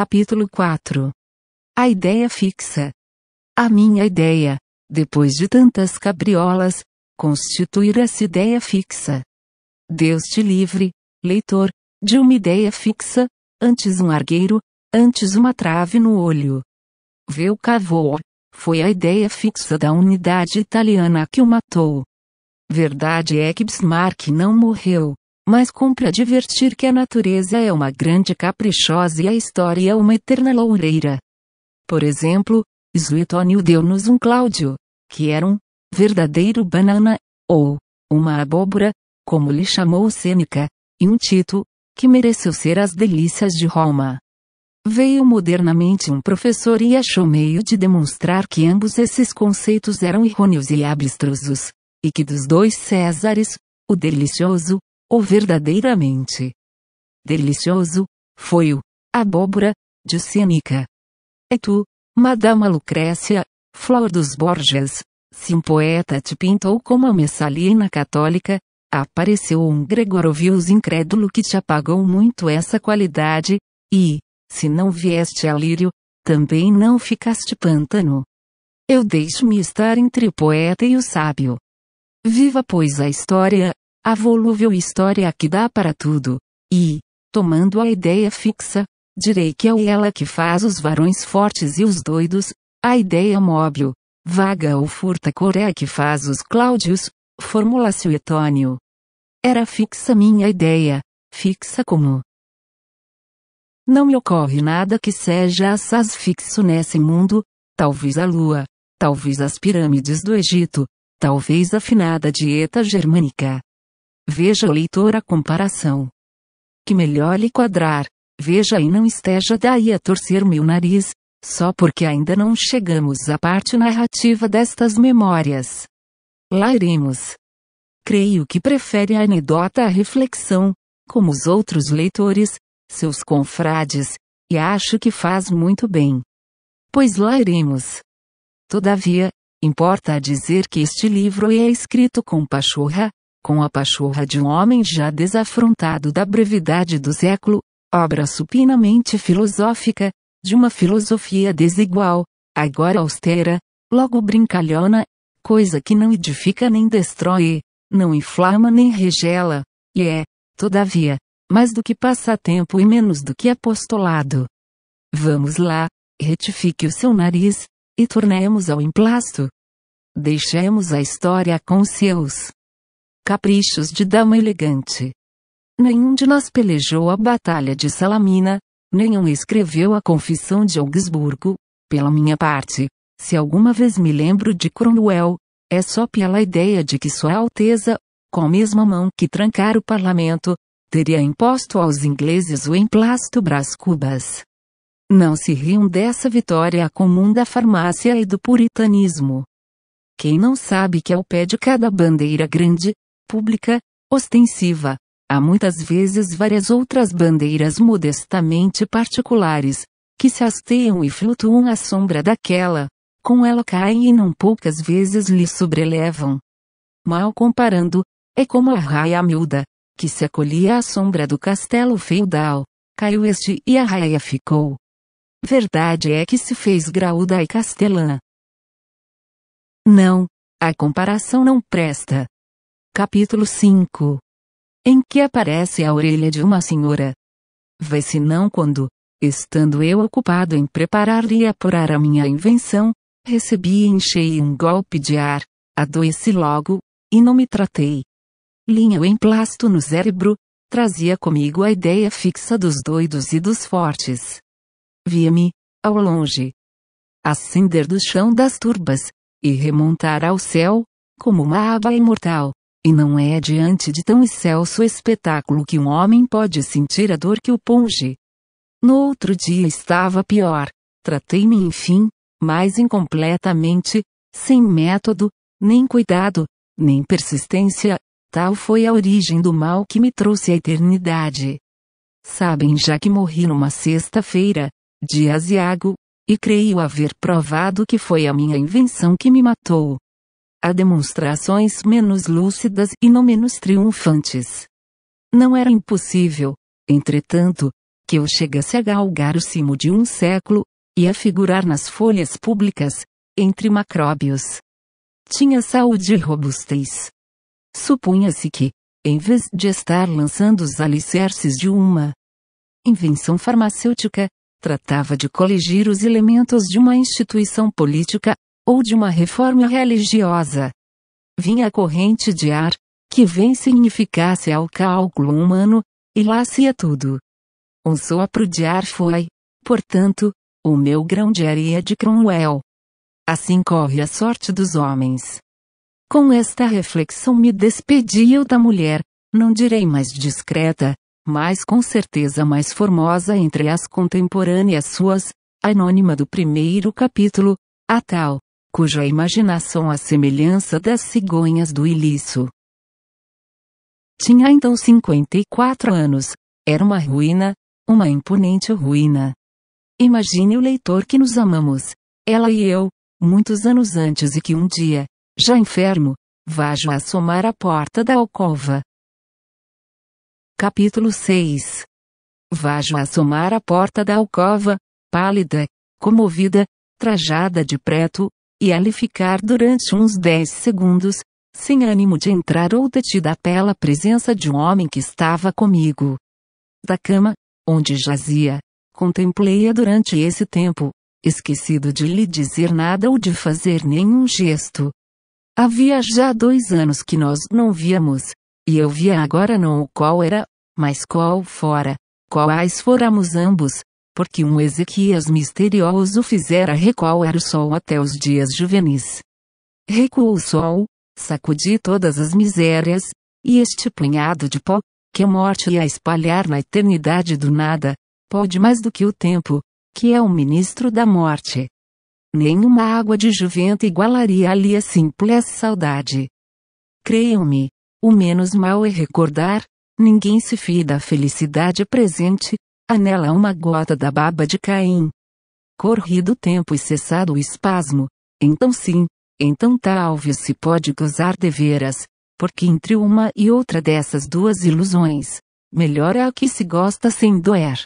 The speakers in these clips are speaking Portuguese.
Capítulo 4. A ideia fixa. A minha ideia, depois de tantas cabriolas, constituir essa ideia fixa. Deus te livre, leitor, de uma ideia fixa, antes um argueiro, antes uma trave no olho. Vê o Cavour, foi a ideia fixa da unidade italiana que o matou. Verdade é que Bismarck não morreu, mas cumpre advertir que a natureza é uma grande caprichosa e a história uma eterna loureira. Por exemplo, Suetônio deu-nos um Cláudio, que era um verdadeiro banana, ou uma abóbora, como lhe chamou Sêneca, e um Tito, que mereceu ser as delícias de Roma. Veio modernamente um professor e achou meio de demonstrar que ambos esses conceitos eram errôneos e abstrusos, e que dos dois Césares, o delicioso, ou verdadeiramente delicioso, foi o abóbora, de Sêneca. E tu, Madama Lucrécia, flor dos Borgias, se um poeta te pintou como a Messalina católica, apareceu um Gregorovius incrédulo que te apagou muito essa qualidade, e, se não vieste a lírio, também não ficaste pântano. Eu deixo-me estar entre o poeta e o sábio. Viva pois a história, a volúvel história que dá para tudo, e, tomando a ideia fixa, direi que é ela que faz os varões fortes e os doidos, a ideia móvel, vaga ou furta cor é a que faz os Cláudios, formula Suetônio. Era fixa minha ideia, fixa como. Não me ocorre nada que seja assaz fixo nesse mundo, talvez a lua, talvez as pirâmides do Egito, talvez a finada dieta germânica. Veja o leitor a comparação. Que melhor lhe quadrar, veja e não esteja daí a torcer-me o nariz, só porque ainda não chegamos à parte narrativa destas memórias. Lá iremos. Creio que prefere a anedota à reflexão, como os outros leitores, seus confrades, e acho que faz muito bem. Pois lá iremos. Todavia, importa dizer que este livro é escrito com pachorra, com a pachorra de um homem já desafrontado da brevidade do século, obra supinamente filosófica, de uma filosofia desigual, agora austera, logo brincalhona, coisa que não edifica nem destrói, não inflama nem regela, e é, todavia, mais do que passatempo e menos do que apostolado. Vamos lá, retifique o seu nariz, e tornemos ao emplasto. Deixemos a história com seus caprichos de dama elegante. Nenhum de nós pelejou a batalha de Salamina, nenhum escreveu a Confissão de Augsburgo. Pela minha parte, se alguma vez me lembro de Cromwell, é só pela ideia de que Sua Alteza, com a mesma mão que trancar o parlamento, teria imposto aos ingleses o emplasto Brás Cubas. Não se riam dessa vitória comum da farmácia e do puritanismo. Quem não sabe que ao pé de cada bandeira grande, pública, ostensiva, há muitas vezes várias outras bandeiras modestamente particulares, que se hasteiam e flutuam à sombra daquela, com ela caem e não poucas vezes lhe sobrelevam. Mal comparando, é como a raia miúda, que se acolhia à sombra do castelo feudal, caiu este e a raia ficou. Verdade é que se fez graúda e castelã. Não, a comparação não presta. Capítulo 5. Em que aparece a orelha de uma senhora. Vai-se não quando, estando eu ocupado em preparar e apurar a minha invenção, recebi e enchei um golpe de ar, adoeci logo, e não me tratei. Linha o emplasto no cérebro, trazia comigo a ideia fixa dos doidos e dos fortes. Via-me, ao longe, ascender do chão das turbas, e remontar ao céu, como uma aba imortal. E não é diante de tão excelso espetáculo que um homem pode sentir a dor que o punge. No outro dia estava pior, tratei-me enfim, mais incompletamente, sem método, nem cuidado, nem persistência, tal foi a origem do mal que me trouxe à eternidade. Sabem já que morri numa sexta-feira, dia aziago, e creio haver provado que foi a minha invenção que me matou. Há demonstrações menos lúcidas e não menos triunfantes. Não era impossível, entretanto, que eu chegasse a galgar o cimo de um século, e a figurar nas folhas públicas, entre macróbios. Tinha saúde e robustez. Supunha-se que, em vez de estar lançando os alicerces de uma invenção farmacêutica, tratava de coligir os elementos de uma instituição política, ou de uma reforma religiosa. Vinha a corrente de ar, que vem significasse ao cálculo humano, e lá se ia tudo. Um sopro de ar foi, portanto, o meu grão de areia de Cromwell. Assim corre a sorte dos homens. Com esta reflexão me despedi eu da mulher, não direi mais discreta, mas com certeza mais formosa entre as contemporâneas suas, anônima do primeiro capítulo, a tal, cuja imaginação a semelhança das cigonhas do Ilício. Tinha então 54 anos, era uma ruína, uma imponente ruína. Imagine o leitor que nos amamos, ela e eu, muitos anos antes e que um dia, já enfermo, vajo a assomar à porta da alcova. Capítulo 6. Vajo a assomar à porta da alcova, pálida, comovida, trajada de preto, e ali ficar durante uns 10 segundos, sem ânimo de entrar ou detida pela presença de um homem que estava comigo. Da cama, onde jazia, contemplei-a durante esse tempo, esquecido de lhe dizer nada ou de fazer nenhum gesto. Havia já 2 anos que nós não víamos, e eu via agora não o qual era, mas qual fora, quais fôramos ambos, porque um Ezequias misterioso fizera recuar o sol até os dias juvenis. Recuou o sol, sacudi todas as misérias, e este punhado de pó, que a morte ia espalhar na eternidade do nada, pode mais do que o tempo, que é o ministro da morte. Nenhuma água de juvento igualaria ali a simples saudade. Creiam-me, o menos mal é recordar, ninguém se fie da felicidade presente, anela uma gota da baba de Caim. Corrido o tempo e cessado o espasmo, então sim, então talvez se pode gozar deveras, porque entre uma e outra dessas duas ilusões, melhor é a que se gosta sem doer.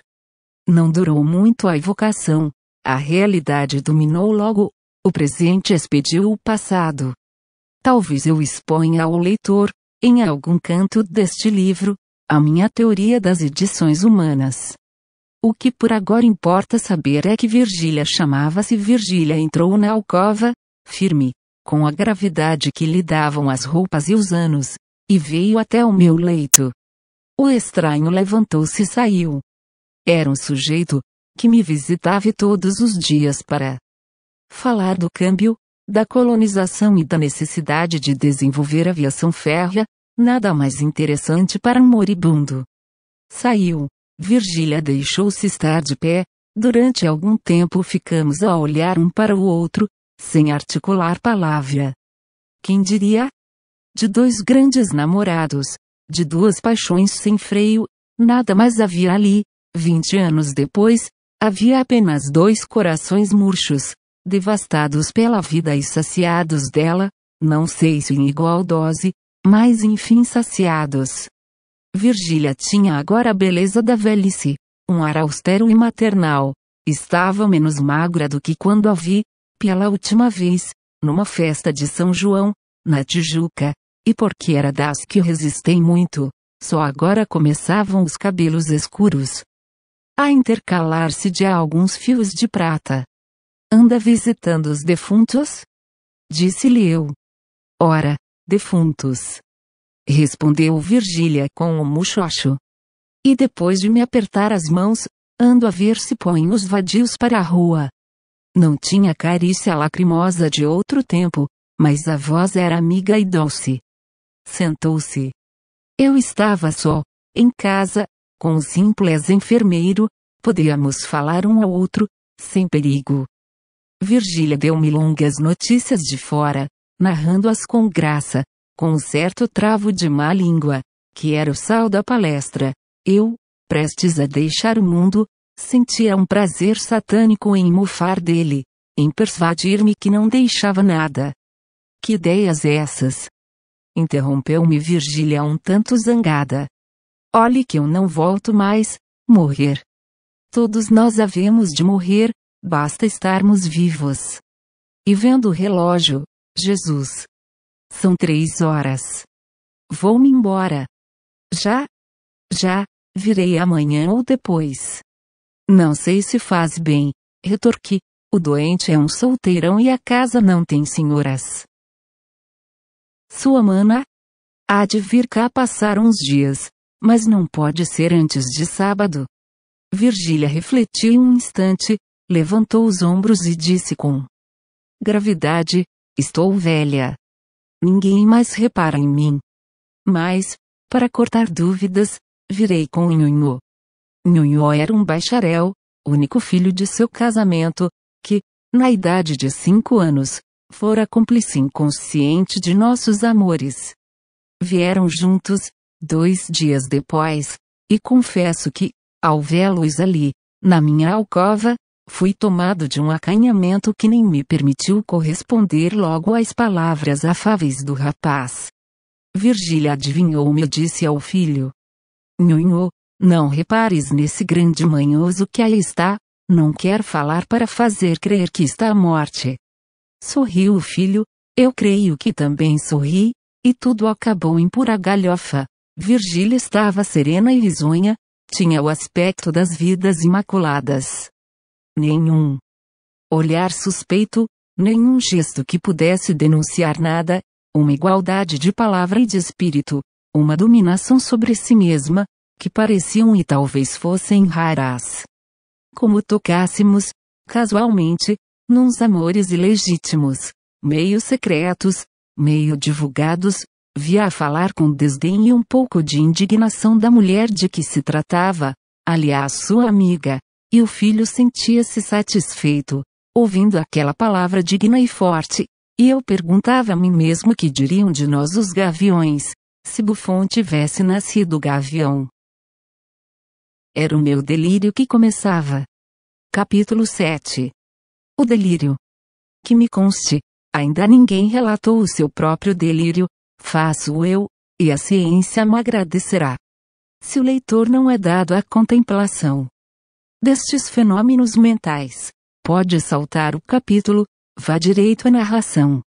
Não durou muito a evocação, a realidade dominou logo, o presente expediu o passado. Talvez eu exponha ao leitor, em algum canto deste livro, a minha teoria das edições humanas. O que por agora importa saber é que Virgília chamava-se Virgília entrou na alcova, firme, com a gravidade que lhe davam as roupas e os anos, e veio até o meu leito. O estranho levantou-se e saiu. Era um sujeito, que me visitava todos os dias para falar do câmbio, da colonização e da necessidade de desenvolver aviação férrea, nada mais interessante para um moribundo. Saiu. Virgília deixou-se estar de pé, durante algum tempo ficamos a olhar um para o outro, sem articular palavra. Quem diria? De 2 grandes namorados, de 2 paixões sem freio, nada mais havia ali. 20 anos depois, havia apenas 2 corações murchos, devastados pela vida e saciados dela, não sei se em igual dose, mas enfim saciados. Virgília tinha agora a beleza da velhice, um ar austero e maternal. Estava menos magra do que quando a vi, pela última vez, numa festa de São João, na Tijuca, e porque era das que resistem muito, só agora começavam os cabelos escuros a intercalar-se de alguns fios de prata. Anda visitando os defuntos? Disse-lhe eu. Ora, defuntos. Respondeu Virgília com um muxoxo. E depois de me apertar as mãos, ando a ver se põem os vadios para a rua. Não tinha carícia lacrimosa de outro tempo, mas a voz era amiga e doce. Sentou-se. Eu estava só, em casa, com o simples enfermeiro, podíamos falar um ao outro, sem perigo. Virgília deu-me longas notícias de fora, narrando-as com graça, com um certo travo de má língua, que era o sal da palestra. Eu, prestes a deixar o mundo, sentia um prazer satânico em mofar dele, em persuadir-me que não deixava nada. Que ideias essas? Interrompeu-me Virgília um tanto zangada. Olhe que eu não volto mais, morrer. Todos nós havemos de morrer, basta estarmos vivos. E vendo o relógio, Jesus. São 3 horas. Vou-me embora. Já, virei amanhã ou depois. Não sei se faz bem, retorqui. O doente é um solteirão e a casa não tem senhoras. Sua mana? Há de vir cá passar uns dias, mas não pode ser antes de sábado. Virgília refletiu um instante, levantou os ombros e disse com gravidade: estou velha. Ninguém mais repara em mim. Mas, para cortar dúvidas, virei com Nhonhô. Nhonhô era um bacharel, único filho de seu casamento, que, na idade de 5 anos, fora cúmplice inconsciente de nossos amores. Vieram juntos, 2 dias depois, e confesso que, ao vê-los ali, na minha alcova, fui tomado de um acanhamento que nem me permitiu corresponder logo às palavras afáveis do rapaz. Virgília adivinhou-me e disse ao filho: Nhonhô, não repares nesse grande manhoso que aí está, não quer falar para fazer crer que está à morte. Sorriu o filho, eu creio que também sorri, e tudo acabou em pura galhofa. Virgília estava serena e risonha, tinha o aspecto das vidas imaculadas. Nenhum olhar suspeito, nenhum gesto que pudesse denunciar nada, uma igualdade de palavra e de espírito, uma dominação sobre si mesma, que pareciam e talvez fossem raras. Como tocássemos, casualmente, nuns amores ilegítimos, meio secretos, meio divulgados, via a falar com desdém e um pouco de indignação da mulher de que se tratava, aliás sua amiga, e o filho sentia-se satisfeito, ouvindo aquela palavra digna e forte, e eu perguntava a mim mesmo que diriam de nós os gaviões, se Buffon tivesse nascido gavião. Era o meu delírio que começava. Capítulo 7. O delírio. Que me conste, ainda ninguém relatou o seu próprio delírio, faço eu, e a ciência me agradecerá. Se o leitor não é dado à contemplação destes fenômenos mentais, pode saltar o capítulo, vá direito à narração.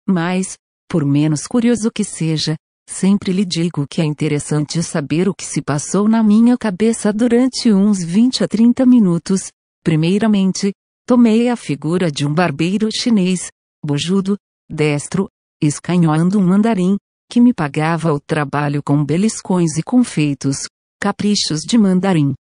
Mas, por menos curioso que seja, sempre lhe digo que é interessante saber o que se passou na minha cabeça durante uns 20 a 30 minutos. Primeiramente, tomei a figura de um barbeiro chinês, bojudo, destro, escanhoando um mandarim, que me pagava o trabalho com beliscões e confeitos, caprichos de mandarim.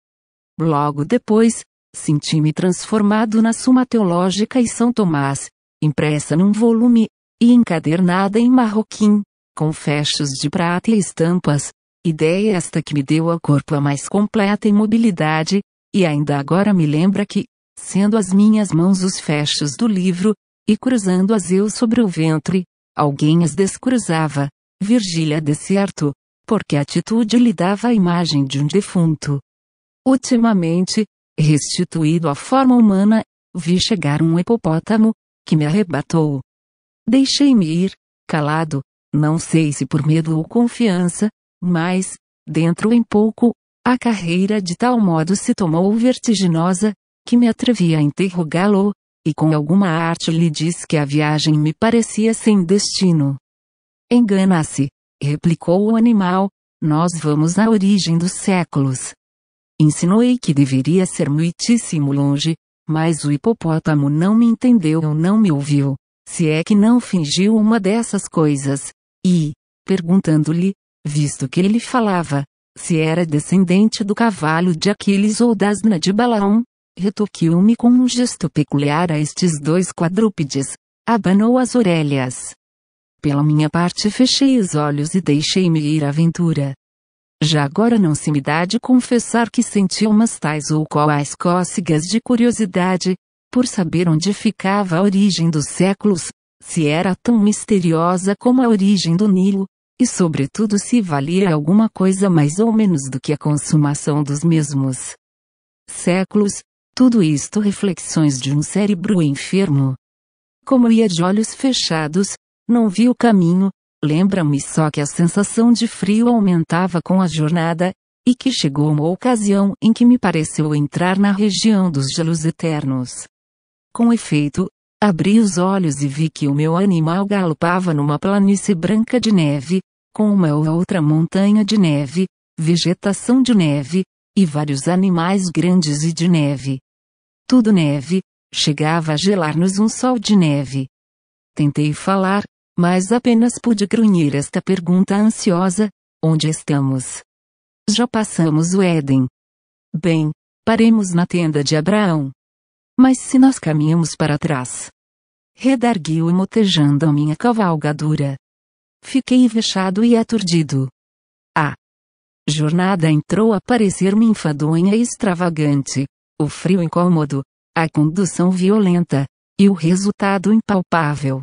Logo depois, senti-me transformado na Suma Teológica e São Tomás, impressa num volume, e encadernada em marroquim, com fechos de prata e estampas, ideia esta que me deu ao corpo a mais completa imobilidade, e ainda agora me lembra que, sendo as minhas mãos os fechos do livro, e cruzando-as eu sobre o ventre, alguém as descruzava, Virgília de certo, porque a atitude lhe dava a imagem de um defunto. Ultimamente, restituído à forma humana, vi chegar um hipopótamo, que me arrebatou. Deixei-me ir, calado, não sei se por medo ou confiança, mas, dentro em pouco, a carreira de tal modo se tomou vertiginosa, que me atrevi a interrogá-lo, e com alguma arte lhe disse que a viagem me parecia sem destino. Engana-se, replicou o animal, nós vamos à origem dos séculos. Insinuei que deveria ser muitíssimo longe, mas o hipopótamo não me entendeu ou não me ouviu, se é que não fingiu uma dessas coisas, e, perguntando-lhe, visto que ele falava, se era descendente do cavalo de Aquiles ou da asna de Balaão, retoquiu-me com um gesto peculiar a estes 2 quadrúpedes, abanou as orelhas. Pela minha parte fechei os olhos e deixei-me ir à aventura. Já agora não se me dá de confessar que senti umas tais ou quais cócegas de curiosidade, por saber onde ficava a origem dos séculos, se era tão misteriosa como a origem do Nilo, e sobretudo se valia alguma coisa mais ou menos do que a consumação dos mesmos séculos, tudo isto reflexões de um cérebro enfermo. Como ia de olhos fechados, não vi o caminho, lembra-me só que a sensação de frio aumentava com a jornada, e que chegou uma ocasião em que me pareceu entrar na região dos gelos eternos. Com efeito, abri os olhos e vi que o meu animal galopava numa planície branca de neve, com uma ou outra montanha de neve, vegetação de neve, e vários animais grandes e de neve. Tudo neve, chegava a gelar-nos um sol de neve. Tentei falar, mas apenas pude grunhir esta pergunta ansiosa: onde estamos? Já passamos o Éden. Bem, paremos na tenda de Abraão. Mas se nós caminhamos para trás? Redarguiu motejando a minha cavalgadura. Fiquei vexado e aturdido. A jornada entrou a parecer-me enfadonha e extravagante, o frio incômodo, a condução violenta, e o resultado impalpável.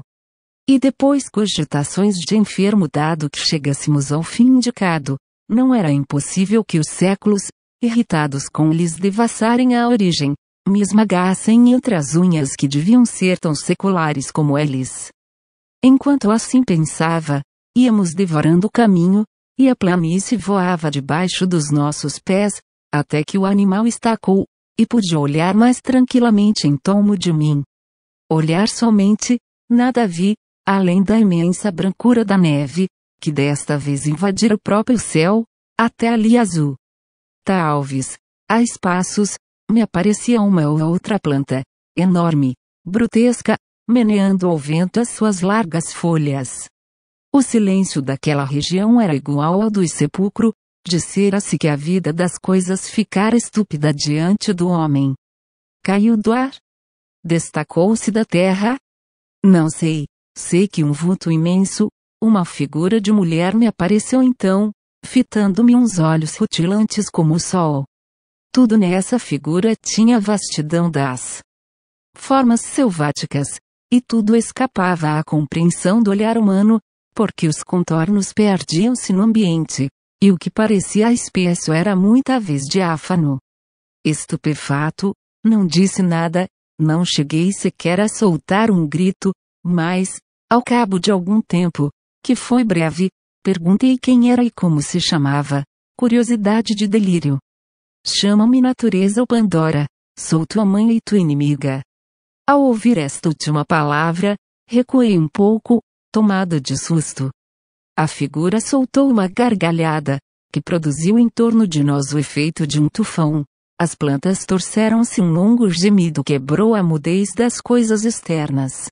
E depois cogitações de enfermo dado que chegássemos ao fim indicado, não era impossível que os séculos, irritados com lhes devassarem a origem, me esmagassem entre as unhas que deviam ser tão seculares como eles. Enquanto assim pensava, íamos devorando o caminho, e a planície voava debaixo dos nossos pés, até que o animal estacou, e pude olhar mais tranquilamente em torno de mim. Olhar somente, nada vi, além da imensa brancura da neve, que desta vez invadira o próprio céu, até ali azul. Talvez, a espaços, me aparecia uma ou outra planta, enorme, brutesca, meneando ao vento as suas largas folhas. O silêncio daquela região era igual ao do sepulcro, dissera-se que a vida das coisas ficara estúpida diante do homem. Caiu do ar? Destacou-se da terra? Não sei, sei que um vulto imenso, uma figura de mulher me apareceu então, fitando-me uns olhos rutilantes como o sol. Tudo nessa figura tinha a vastidão das formas selváticas, e tudo escapava à compreensão do olhar humano, porque os contornos perdiam-se no ambiente, e o que parecia espesso era muita vez diáfano. Estupefato, não disse nada, não cheguei sequer a soltar um grito, mas, ao cabo de algum tempo, que foi breve, perguntei quem era e como se chamava, curiosidade de delírio. Chama-me natureza ou Pandora, sou tua mãe e tua inimiga. Ao ouvir esta última palavra, recuei um pouco, tomada de susto. A figura soltou uma gargalhada, que produziu em torno de nós o efeito de um tufão. As plantas torceram-se, um longo gemido quebrou a mudez das coisas externas.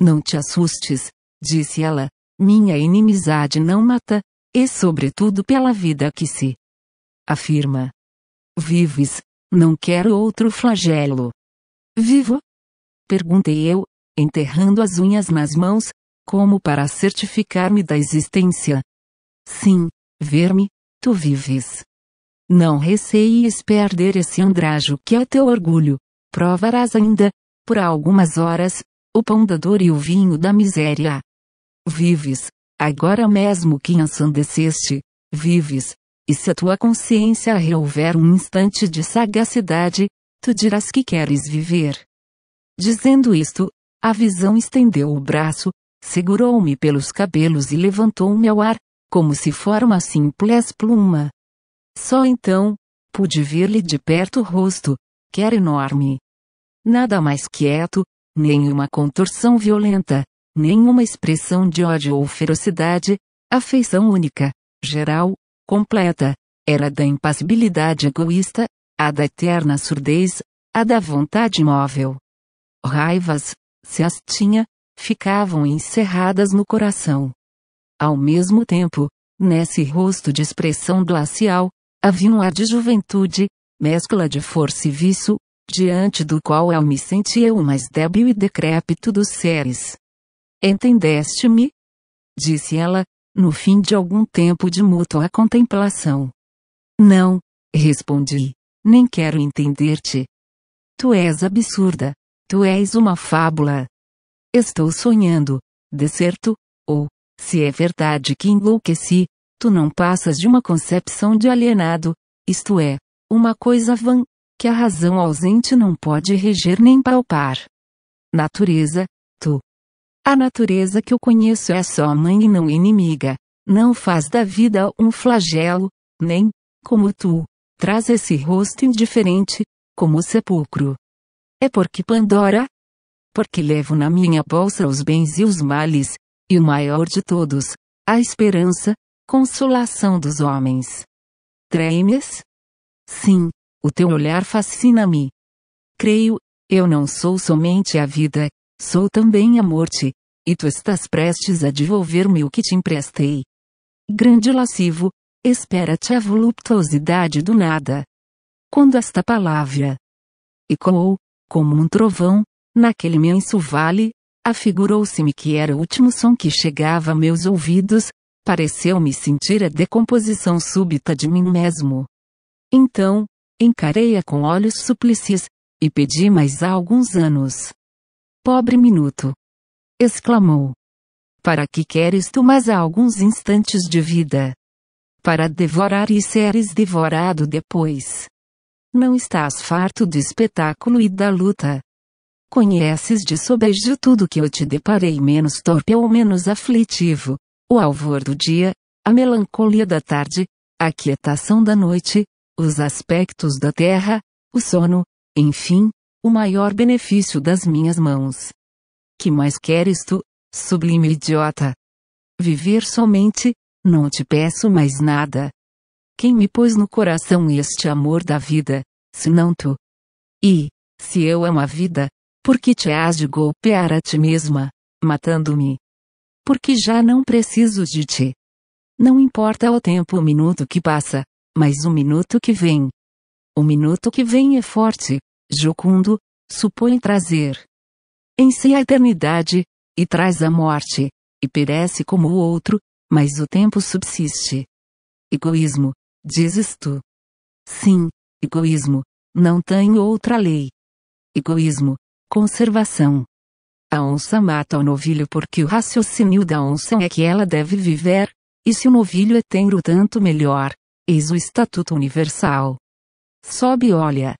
Não te assustes, disse ela, minha inimizade não mata, e sobretudo pela vida que se afirma. Vives, não quero outro flagelo. Vivo? Perguntei eu, enterrando as unhas nas mãos, como para certificar-me da existência. Sim, ver-me, tu vives. Não receies perder esse andrajo que é teu orgulho, provarás ainda, por algumas horas, o pão da dor e o vinho da miséria. Vives, agora mesmo que ensandeceste, vives, e se a tua consciência reouver um instante de sagacidade, tu dirás que queres viver. Dizendo isto, a visão estendeu o braço, segurou-me pelos cabelos e levantou-me ao ar, como se fora uma simples pluma. Só então, pude ver-lhe de perto o rosto, que era enorme. Nada mais quieto, nenhuma contorção violenta, nenhuma expressão de ódio ou ferocidade, a feição única, geral, completa, era da impassibilidade egoísta, a da eterna surdez, a da vontade imóvel. Raivas, se as tinha, ficavam encerradas no coração. Ao mesmo tempo, nesse rosto de expressão glacial, havia um ar de juventude, mescla de força e vício, diante do qual eu me sentia o mais débil e decrépito dos seres. Entendeste-me? Disse ela, no fim de algum tempo de mútua contemplação. Não, respondi, nem quero entender-te. Tu és absurda, tu és uma fábula. Estou sonhando, de certo, ou, se é verdade que enlouqueci, tu não passas de uma concepção de alienado, isto é, uma coisa vã, que a razão ausente não pode reger nem palpar. Natureza, tu. A natureza que eu conheço é só mãe e não inimiga, não faz da vida um flagelo, nem, como tu, traz esse rosto indiferente, como o sepulcro? É porque Pandora? Porque levo na minha bolsa os bens e os males, e o maior de todos, a esperança, consolação dos homens. Tremes? Sim, o teu olhar fascina-me. Creio, eu não sou somente a vida, sou também a morte, e tu estás prestes a devolver-me o que te emprestei. Grande lascivo, espera-te a voluptuosidade do nada. Quando esta palavra ecoou, como um trovão, naquele imenso vale, afigurou-se-me que era o último som que chegava a meus ouvidos, pareceu-me sentir a decomposição súbita de mim mesmo. Então, encarei-a com olhos suplices, e pedi mais alguns anos. Pobre minuto! Exclamou. Para que queres tu mais alguns instantes de vida? Para devorar e seres devorado depois. Não estás farto do espetáculo e da luta? Conheces de sobejo tudo que eu te deparei menos torpe ou menos aflitivo, o alvor do dia, a melancolia da tarde, a quietação da noite, os aspectos da terra, o sono, enfim, o maior benefício das minhas mãos. Que mais queres tu, sublime idiota? Viver somente, não te peço mais nada. Quem me pôs no coração este amor da vida, senão tu? E, se eu amo a vida, por que te has de golpear a ti mesma, matando-me? Porque já não preciso de ti. Não importa o tempo o minuto que passa, mas o minuto que vem. O minuto que vem é forte, jocundo, supõe trazer em si a eternidade, e traz a morte, e perece como o outro, mas o tempo subsiste. Egoísmo, dizes tu. Sim, egoísmo, não tenho outra lei. Egoísmo, conservação. A onça mata o novilho porque o raciocínio da onça é que ela deve viver, e se o novilho é tenro tanto melhor, eis o estatuto universal. Sobe e olha.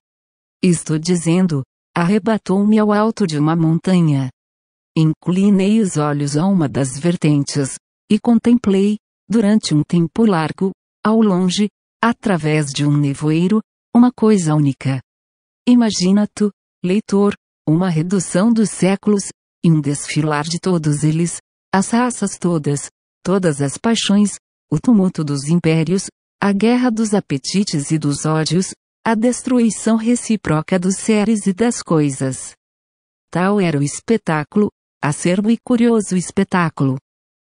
Estou dizendo, arrebatou-me ao alto de uma montanha. Inclinei os olhos a uma das vertentes, e contemplei, durante um tempo largo, ao longe, através de um nevoeiro, uma coisa única. Imagina tu, leitor, uma redução dos séculos, e um desfilar de todos eles, as raças todas, todas as paixões, o tumulto dos impérios, a guerra dos apetites e dos ódios, a destruição recíproca dos seres e das coisas. Tal era o espetáculo, acerbo e curioso espetáculo.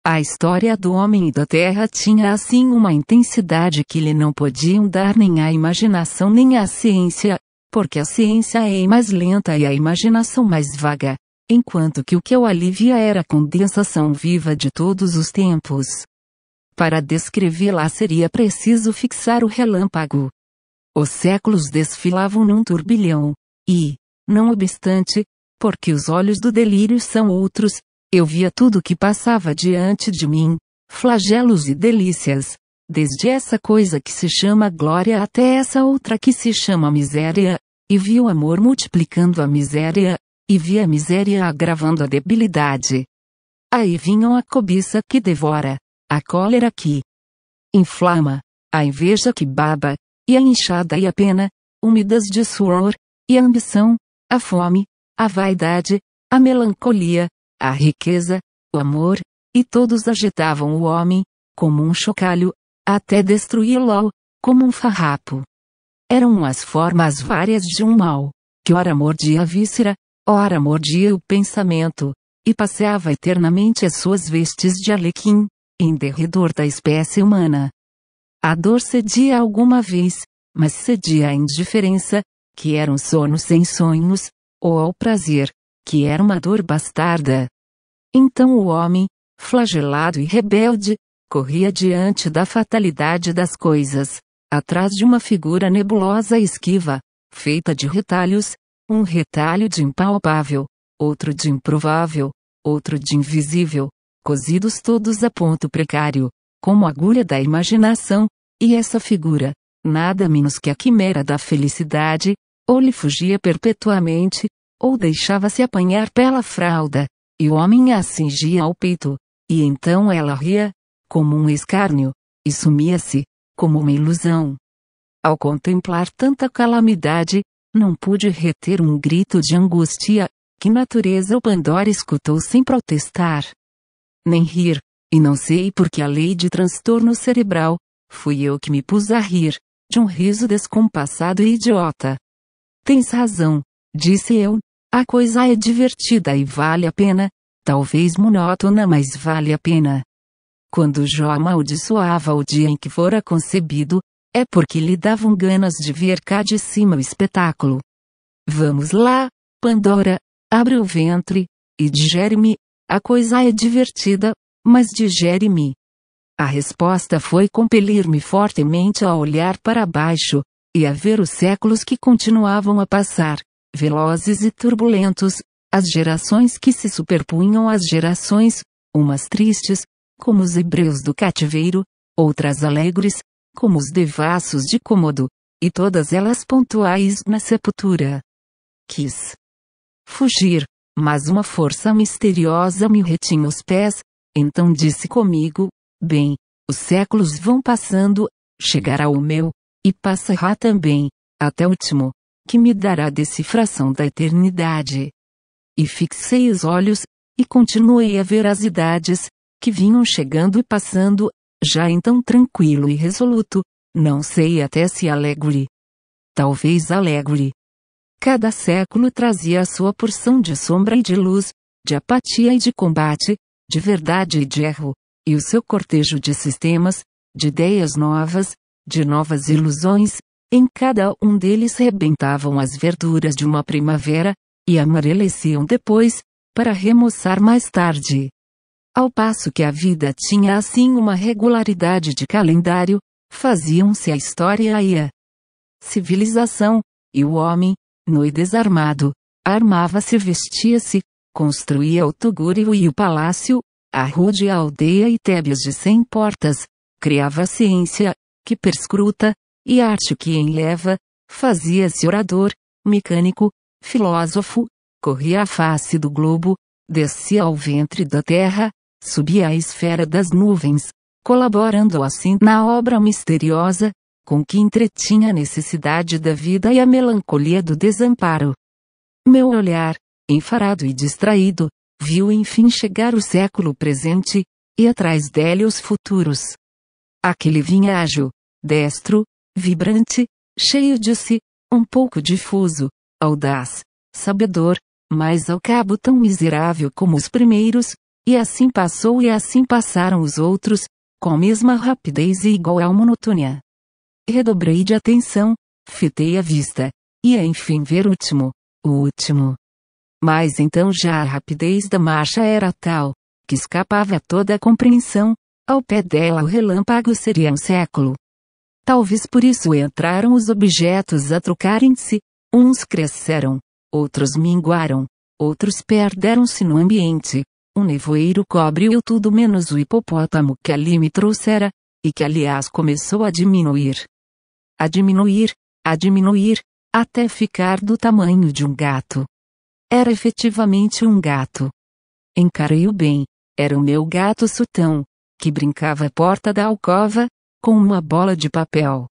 A história do homem e da terra tinha assim uma intensidade que lhe não podiam dar nem a imaginação nem a ciência, porque a ciência é mais lenta e a imaginação mais vaga, enquanto que o que eu ali via era a condensação viva de todos os tempos. Para descrevê-la seria preciso fixar o relâmpago. Os séculos desfilavam num turbilhão, e, não obstante, porque os olhos do delírio são outros, eu via tudo o que passava diante de mim, flagelos e delícias, desde essa coisa que se chama glória até essa outra que se chama miséria, e vi o amor multiplicando a miséria, e vi a miséria agravando a debilidade. Aí vinham a cobiça que devora, a cólera que inflama, a inveja que baba, e a enxada e a pena, úmidas de suor, e a ambição, a fome, a vaidade, a melancolia, a riqueza, o amor, e todos agitavam o homem, como um chocalho, até destruí-lo, como um farrapo. Eram as formas várias de um mal, que ora mordia a víscera, ora mordia o pensamento, e passeava eternamente as suas vestes de arlequim, em derredor da espécie humana. A dor cedia alguma vez, mas cedia à indiferença, que era um sono sem sonhos, ou ao prazer, que era uma dor bastarda. Então o homem, flagelado e rebelde, corria diante da fatalidade das coisas, atrás de uma figura nebulosa e esquiva, feita de retalhos, um retalho de impalpável, outro de improvável, outro de invisível, cosidos todos a ponto precário, como agulha da imaginação, e essa figura, nada menos que a quimera da felicidade, ou lhe fugia perpetuamente, ou deixava-se apanhar pela fralda, e o homem a cingia ao peito, e então ela ria, como um escárnio, e sumia-se, como uma ilusão. Ao contemplar tanta calamidade, não pude reter um grito de angústia, que natureza ou Pandora escutou sem protestar. Nem rir, e não sei por que a lei de transtorno cerebral, fui eu que me pus a rir, de um riso descompassado e idiota. Tens razão, disse eu, a coisa é divertida e vale a pena, talvez monótona, mas vale a pena. Quando Jó amaldiçoava o dia em que fora concebido, é porque lhe davam ganas de ver cá de cima o espetáculo. Vamos lá, Pandora, abre o ventre, e digere-me, a coisa é divertida, mas digere-me. A resposta foi compelir-me fortemente a olhar para baixo, e a ver os séculos que continuavam a passar, velozes e turbulentos, as gerações que se superpunham às gerações, umas tristes, como os hebreus do cativeiro, outras alegres, como os devassos de Cômodo, e todas elas pontuais na sepultura. Quis fugir, mas uma força misteriosa me retinha os pés, então disse comigo, bem, os séculos vão passando, chegará o meu, e passará também, até o último, que me dará a decifração da eternidade. E fixei os olhos, e continuei a ver as idades, que vinham chegando e passando, já então tranquilo e resoluto, não sei até se alegre. Talvez alegre. Cada século trazia a sua porção de sombra e de luz, de apatia e de combate, de verdade e de erro, e o seu cortejo de sistemas, de ideias novas, de novas ilusões, em cada um deles rebentavam as verduras de uma primavera, e amareleciam depois, para remoçar mais tarde. Ao passo que a vida tinha assim uma regularidade de calendário, faziam-se a história e a civilização, e o homem, nu e desarmado, armava-se e vestia-se, construía o tugúrio e o palácio, a rude aldeia e Tébias de 100 portas, criava a ciência, que perscruta, e arte que enleva, fazia-se orador, mecânico, filósofo, corria a face do globo, descia ao ventre da terra, subia à esfera das nuvens, colaborando assim na obra misteriosa, com que entretinha a necessidade da vida e a melancolia do desamparo. Meu olhar, enfarado e distraído, viu enfim chegar o século presente, e atrás dele os futuros. Aquele vinha ágil, destro, vibrante, cheio de si, um pouco difuso, audaz, sabedor, mas ao cabo tão miserável como os primeiros, e assim passou e assim passaram os outros, com a mesma rapidez e igual monotônia. Redobrei de atenção, fitei a vista, e a enfim ver o último. Mas então já a rapidez da marcha era tal, que escapava a toda a compreensão, ao pé dela o relâmpago seria um século. Talvez por isso entraram os objetos a trocarem-se, uns cresceram, outros minguaram, outros perderam-se no ambiente. Um nevoeiro cobriu tudo menos o hipopótamo que ali me trouxera, e que aliás começou a diminuir. A diminuir, até ficar do tamanho de um gato. Era efetivamente um gato. Encarei-o bem, era o meu gato Sultão, que brincava à porta da alcova, com uma bola de papel.